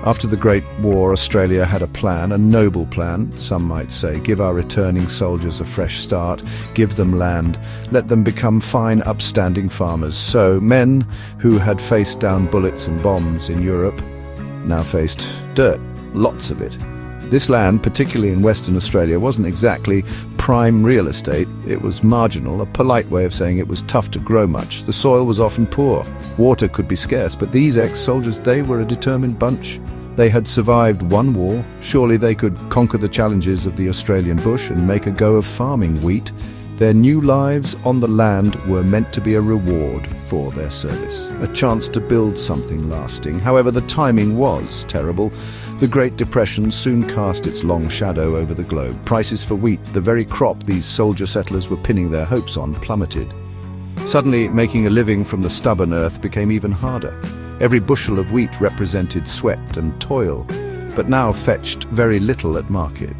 After the Great War, Australia had a plan, a noble plan, some might say. Give our returning soldiers a fresh start, give them land, let them become fine, upstanding farmers. So, men who had faced down bullets and bombs in Europe now faced dirt, lots of it. This land, particularly in Western Australia, wasn't exactly prime real estate. It was marginal, a polite way of saying it was tough to grow much. The soil was often poor. Water could be scarce, but these ex-soldiers, they were a determined bunch. They had survived one war. Surely they could conquer the challenges of the Australian bush and make a go of farming wheat. Their new lives on the land were meant to be a reward for their service, a chance to build something lasting. However, the timing was terrible. The Great Depression soon cast its long shadow over the globe. Prices for wheat, the very crop these soldier settlers were pinning their hopes on, plummeted. Suddenly, making a living from the stubborn earth became even harder. Every bushel of wheat represented sweat and toil, but now fetched very little at market.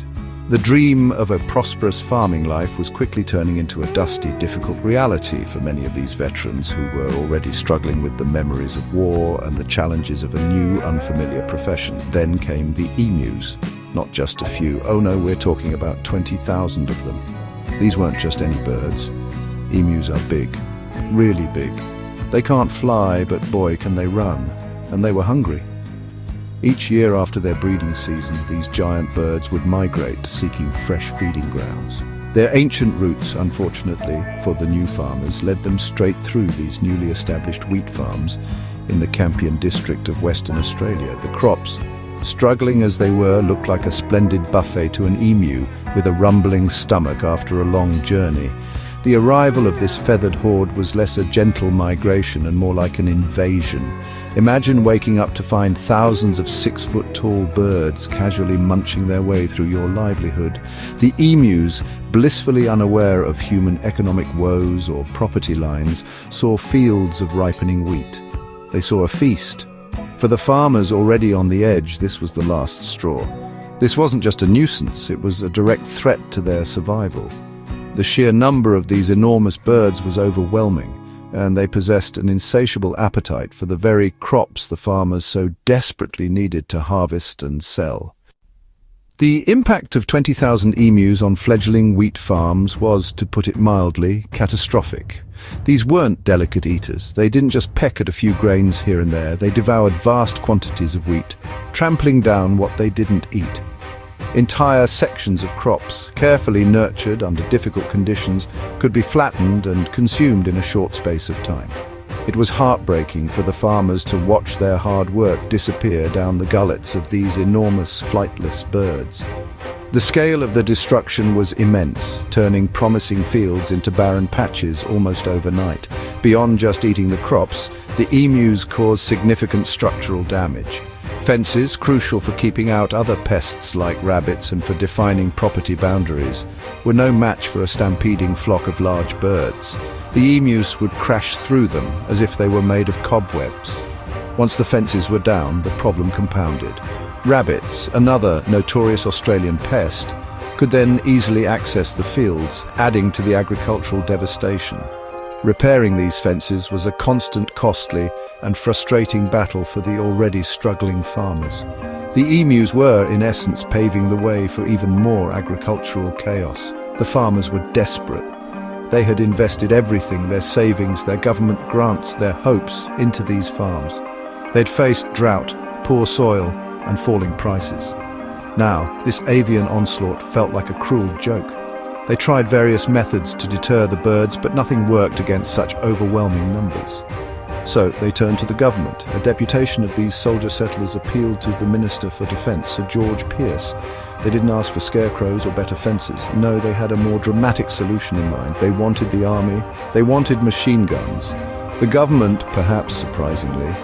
The dream of a prosperous farming life was quickly turning into a dusty, difficult reality for many of these veterans who were already struggling with the memories of war and the challenges of a new, unfamiliar profession. Then came the emus. Not just a few. Oh no, we're talking about 20,000 of them. These weren't just any birds. Emus are big, really big. They can't fly, but boy, can they run. And they were hungry. Each year after their breeding season, these giant birds would migrate, seeking fresh feeding grounds. Their ancient roots, unfortunately for the new farmers, led them straight through these newly established wheat farms in the Campion district of Western Australia. The crops, struggling as they were, looked like a splendid buffet to an emu with a rumbling stomach after a long journey. The arrival of this feathered horde was less a gentle migration and more like an invasion. Imagine waking up to find thousands of 6-foot-tall birds casually munching their way through your livelihood. The emus, blissfully unaware of human economic woes or property lines, saw fields of ripening wheat. They saw a feast. For the farmers already on the edge, this was the last straw. This wasn't just a nuisance, it was a direct threat to their survival. The sheer number of these enormous birds was overwhelming, and they possessed an insatiable appetite for the very crops the farmers so desperately needed to harvest and sell. The impact of 20,000 emus on fledgling wheat farms was, to put it mildly, catastrophic. These weren't delicate eaters. They didn't just peck at a few grains here and there. They devoured vast quantities of wheat, trampling down what they didn't eat. Entire sections of crops, carefully nurtured under difficult conditions, could be flattened and consumed in a short space of time. It was heartbreaking for the farmers to watch their hard work disappear down the gullets of these enormous flightless birds. The scale of the destruction was immense, turning promising fields into barren patches almost overnight. Beyond just eating the crops, the emus caused significant structural damage. Fences, crucial for keeping out other pests like rabbits and for defining property boundaries, were no match for a stampeding flock of large birds. The emus would crash through them as if they were made of cobwebs. Once the fences were down, the problem compounded. Rabbits, another notorious Australian pest, could then easily access the fields, adding to the agricultural devastation. Repairing these fences was a constant, costly and frustrating battle for the already struggling farmers. The emus were, in essence, paving the way for even more agricultural chaos. The farmers were desperate. They had invested everything, their savings, their government grants, their hopes, into these farms. They'd faced drought, poor soil, and falling prices. Now, this avian onslaught felt like a cruel joke. They tried various methods to deter the birds, but nothing worked against such overwhelming numbers. So they turned to the government. A deputation of these soldier settlers appealed to the Minister for Defence, Sir George Pearce. They didn't ask for scarecrows or better fences. No, they had a more dramatic solution in mind. They wanted the army. They wanted machine guns. The government, perhaps surprisingly,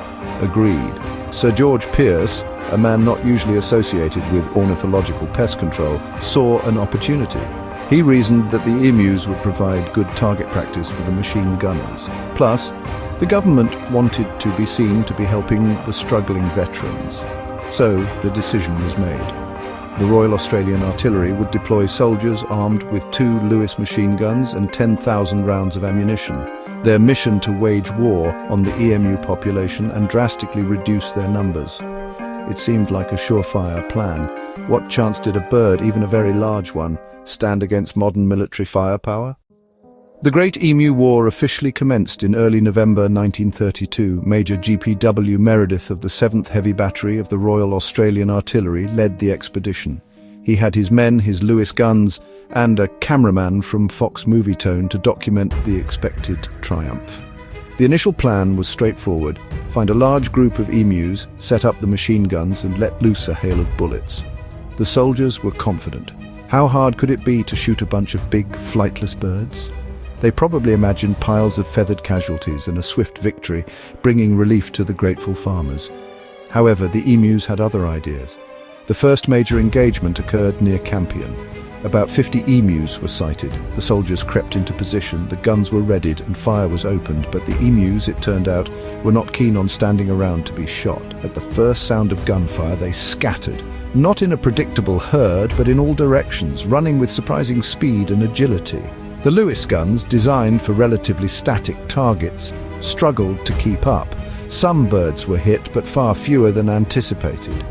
agreed. Sir George Pearce, a man not usually associated with ornithological pest control, saw an opportunity. He reasoned that the emus would provide good target practice for the machine gunners. Plus, the government wanted to be seen to be helping the struggling veterans. So the decision was made. The Royal Australian Artillery would deploy soldiers armed with 2 Lewis machine guns and 10,000 rounds of ammunition. Their mission to wage war on the emu population and drastically reduce their numbers. It seemed like a surefire plan. What chance did a bird, even a very large one, stand against modern military firepower? The Great Emu War officially commenced in early November 1932. Major G.P.W. Meredith of the 7th Heavy Battery of the Royal Australian Artillery led the expedition. He had his men, his Lewis guns, and a cameraman from Fox Movietone to document the expected triumph. The initial plan was straightforward: find a large group of emus, set up the machine guns, and let loose a hail of bullets. The soldiers were confident. How hard could it be to shoot a bunch of big, flightless birds? They probably imagined piles of feathered casualties and a swift victory, bringing relief to the grateful farmers. However, the emus had other ideas. The first major engagement occurred near Campion. About 50 emus were sighted. The soldiers crept into position, the guns were readied, and fire was opened, but the emus, it turned out, were not keen on standing around to be shot. At the first sound of gunfire, they scattered, not in a predictable herd, but in all directions, running with surprising speed and agility. The Lewis guns, designed for relatively static targets, struggled to keep up. Some birds were hit, but far fewer than anticipated.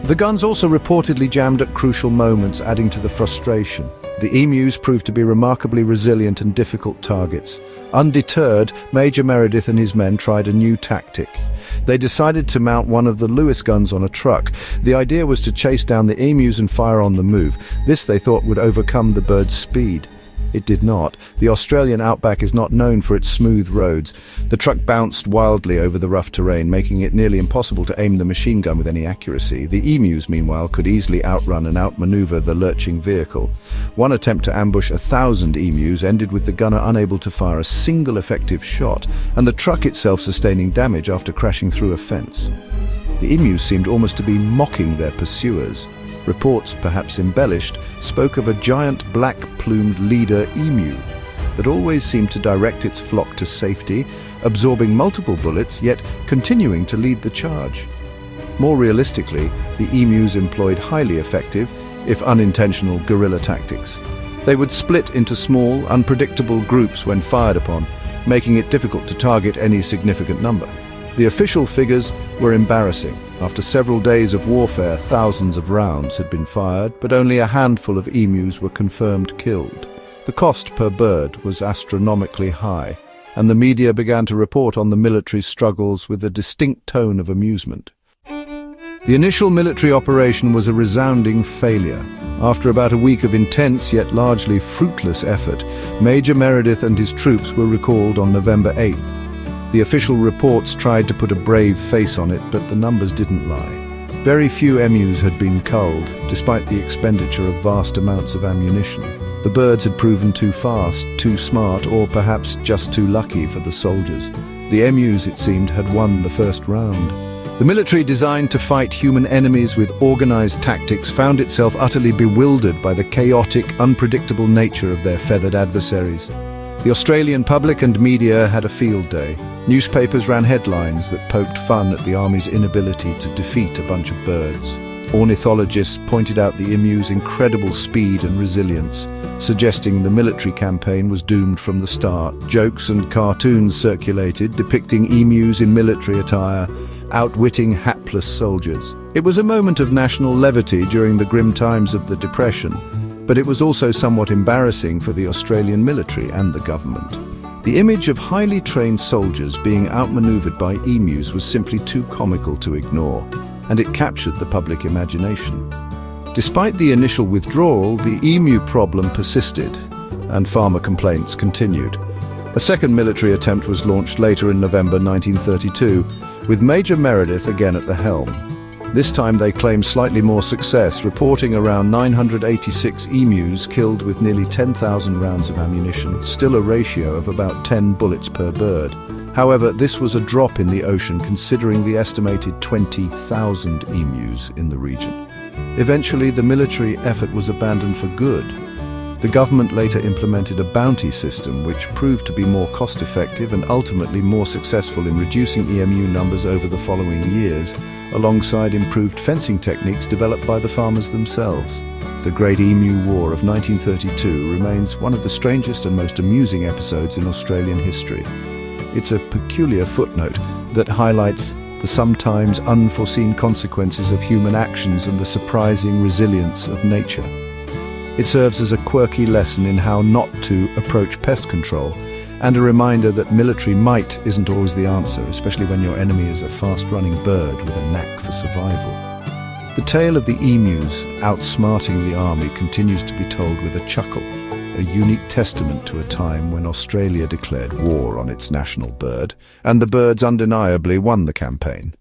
The guns also reportedly jammed at crucial moments, adding to the frustration. The emus proved to be remarkably resilient and difficult targets. Undeterred, Major Meredith and his men tried a new tactic. They decided to mount one of the Lewis guns on a truck. The idea was to chase down the emus and fire on the move. This, they thought, would overcome the bird's speed. It did not. The Australian outback is not known for its smooth roads. The truck bounced wildly over the rough terrain, making it nearly impossible to aim the machine gun with any accuracy. The emus, meanwhile, could easily outrun and outmaneuver the lurching vehicle. One attempt to ambush 1,000 emus ended with the gunner unable to fire a single effective shot, and the truck itself sustaining damage after crashing through a fence. The emus seemed almost to be mocking their pursuers. Reports, perhaps embellished, spoke of a giant black-plumed leader emu that always seemed to direct its flock to safety, absorbing multiple bullets, yet continuing to lead the charge. More realistically, the emus employed highly effective, if unintentional, guerrilla tactics. They would split into small, unpredictable groups when fired upon, making it difficult to target any significant number. The official figures were embarrassing. After several days of warfare, thousands of rounds had been fired, but only a handful of emus were confirmed killed. The cost per bird was astronomically high, and the media began to report on the military's struggles with a distinct tone of amusement. The initial military operation was a resounding failure. After about a week of intense yet largely fruitless effort, Major Meredith and his troops were recalled on November 8th. The official reports tried to put a brave face on it, but the numbers didn't lie. Very few emus had been culled, despite the expenditure of vast amounts of ammunition. The birds had proven too fast, too smart, or perhaps just too lucky for the soldiers. The emus, it seemed, had won the first round. The military, designed to fight human enemies with organized tactics, found itself utterly bewildered by the chaotic, unpredictable nature of their feathered adversaries. The Australian public and media had a field day. Newspapers ran headlines that poked fun at the army's inability to defeat a bunch of birds. Ornithologists pointed out the emus' incredible speed and resilience, suggesting the military campaign was doomed from the start. Jokes and cartoons circulated depicting emus in military attire, outwitting hapless soldiers. It was a moment of national levity during the grim times of the Depression, but it was also somewhat embarrassing for the Australian military and the government. The image of highly trained soldiers being outmaneuvered by emus was simply too comical to ignore, and it captured the public imagination. Despite the initial withdrawal, the emu problem persisted, and farmer complaints continued. A second military attempt was launched later in November 1932, with Major Meredith again at the helm. This time they claimed slightly more success, reporting around 986 emus killed with nearly 10,000 rounds of ammunition, still a ratio of about 10 bullets per bird. However, this was a drop in the ocean considering the estimated 20,000 emus in the region. Eventually, the military effort was abandoned for good. The government later implemented a bounty system which proved to be more cost-effective and ultimately more successful in reducing emu numbers over the following years, alongside improved fencing techniques developed by the farmers themselves. The Great Emu War of 1932 remains one of the strangest and most amusing episodes in Australian history. It's a peculiar footnote that highlights the sometimes unforeseen consequences of human actions and the surprising resilience of nature. It serves as a quirky lesson in how not to approach pest control, and a reminder that military might isn't always the answer, especially when your enemy is a fast-running bird with a knack for survival. The tale of the emus outsmarting the army continues to be told with a chuckle, a unique testament to a time when Australia declared war on its national bird, and the birds undeniably won the campaign.